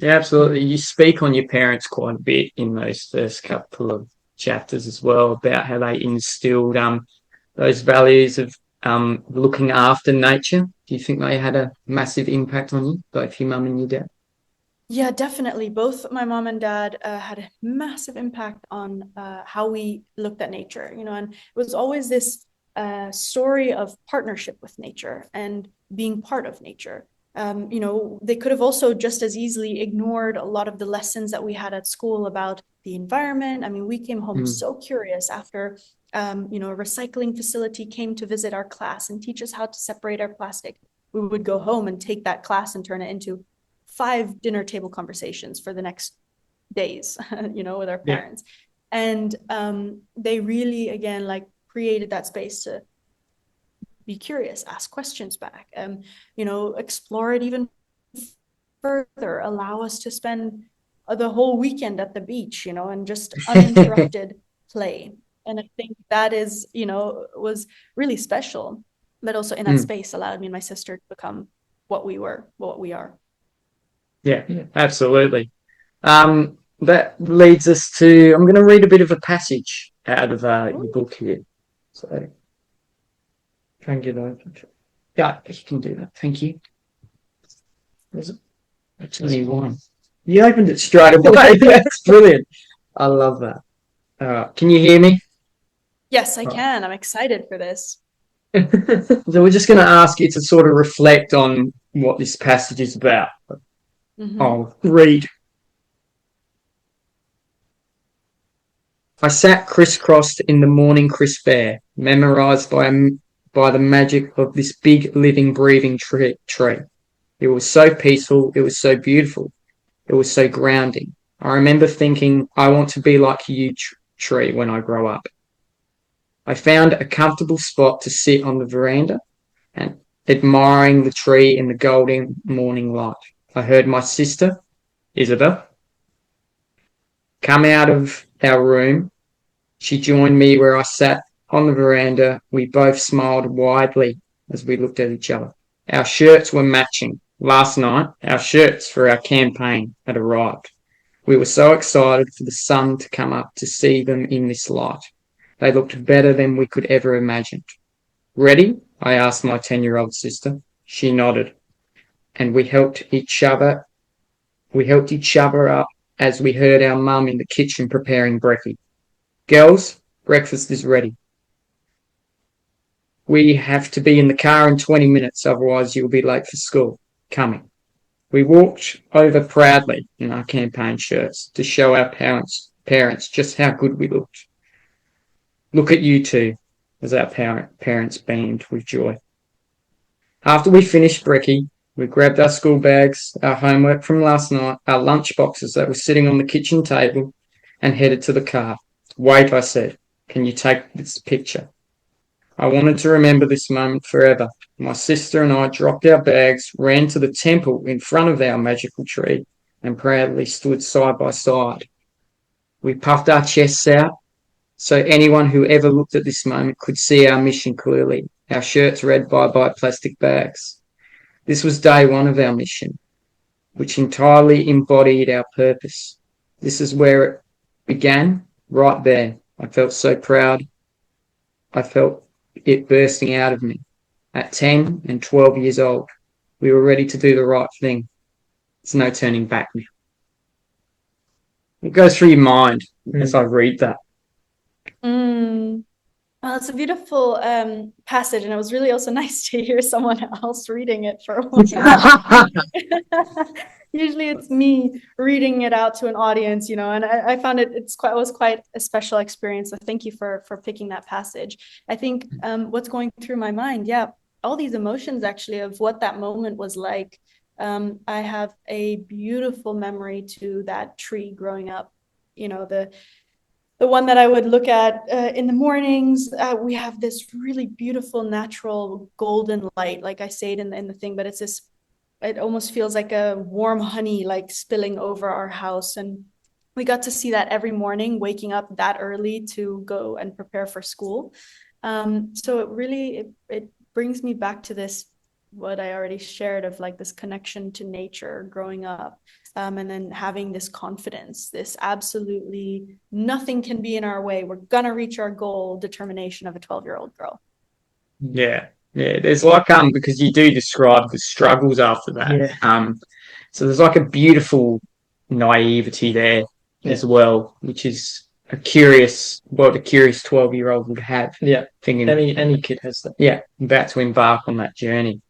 Yeah, absolutely. You speak on your parents quite a bit in those first couple of chapters as well about how they instilled those values of looking after nature. Do you think they had a massive impact on you, both your mum and your dad? Yeah, definitely. Both my mom and dad had a massive impact on how we looked at nature, and it was always this story of partnership with nature and being part of nature. They could have also just as easily ignored a lot of the lessons that we had at school about the environment. I mean, we came home Mm. so curious after, a recycling facility came to visit our class and teach us how to separate our plastic. We would go home and take that class and turn it into 5 dinner table conversations for the next days, with our Yeah. parents. And they really, again, like created that space to be curious, ask questions back, explore it even further, allow us to spend the whole weekend at the beach, and just uninterrupted play. And I think that is, was really special, but also in that Mm. space allowed me and my sister to become what we are. Yeah, absolutely. That leads us to, I'm going to read a bit of a passage out of your book here. So try and get over. Yeah, you can do that. Thank you. There's only one. You opened it straight away. That's brilliant. I love that. Can you hear me? Yes, I Right. can. I'm excited for this. So we're just going to ask you to sort of reflect on what this passage is about. Hmm. I'll read. I sat crisscrossed in the morning crisp air, memorized by the magic of this big, living, breathing tree. It was so peaceful. It was so beautiful. It was so grounding. I remember thinking, I want to be like you, tree, when I grow up. I found a comfortable spot to sit on the veranda and admiring the tree in the golden morning light. I heard my sister, Isabel, come out of our room. She joined me where I sat on the veranda. We both smiled widely as we looked at each other. Our shirts were matching. Last night, our shirts for our campaign had arrived. We were so excited for the sun to come up to see them in this light. They looked better than we could ever imagine. Ready? I asked my 10-year-old sister. She nodded, and we helped each other up as we heard our mum in the kitchen preparing brekkie. Girls, breakfast is ready. We have to be in the car in 20 minutes, otherwise you'll be late for school. Coming. We walked over proudly in our campaign shirts to show our parents just how good we looked. Look at you two, as our parents beamed with joy. After we finished brekkie, we grabbed our school bags, our homework from last night, our lunch boxes that were sitting on the kitchen table, and headed to the car. Wait, I said, can you take this picture? I wanted to remember this moment forever. My sister and I dropped our bags, ran to the temple in front of our magical tree, and proudly stood side by side. We puffed our chests out so anyone who ever looked at this moment could see our mission clearly. Our shirts read bye bye plastic bags. This was day one of our mission, which entirely embodied our purpose. This is where it began, right there. I felt so proud. I felt it bursting out of me. At 10 and 12 years old, we were ready to do the right thing. There's no turning back now. It goes through your mind as I read that. Mm. Well, it's a beautiful passage, and it was really also nice to hear someone else reading it for once. Usually, it's me reading it out to an audience, and I found it was quite a special experience. So thank you for picking that passage. I think what's going through my mind, yeah, all these emotions actually of what that moment was like. I have a beautiful memory to that tree growing up. The one that I would look at in the mornings. We have this really beautiful natural golden light, like I say it in the thing, but it's this. It almost feels like a warm honey like spilling over our house, and we got to see that every morning, waking up that early to go and prepare for school. So it brings me back to this what I already shared of like this connection to nature growing up. And then having this confidence, this absolutely nothing can be in our way. We're going to reach our goal determination of a 12-year-old girl. Yeah. Yeah. There's like, because you do describe the struggles after that. Yeah. So there's like a beautiful naivety there as well, which is a curious 12-year-old would have. Yeah. Thinking Any kid has that. Yeah. About to embark on that journey.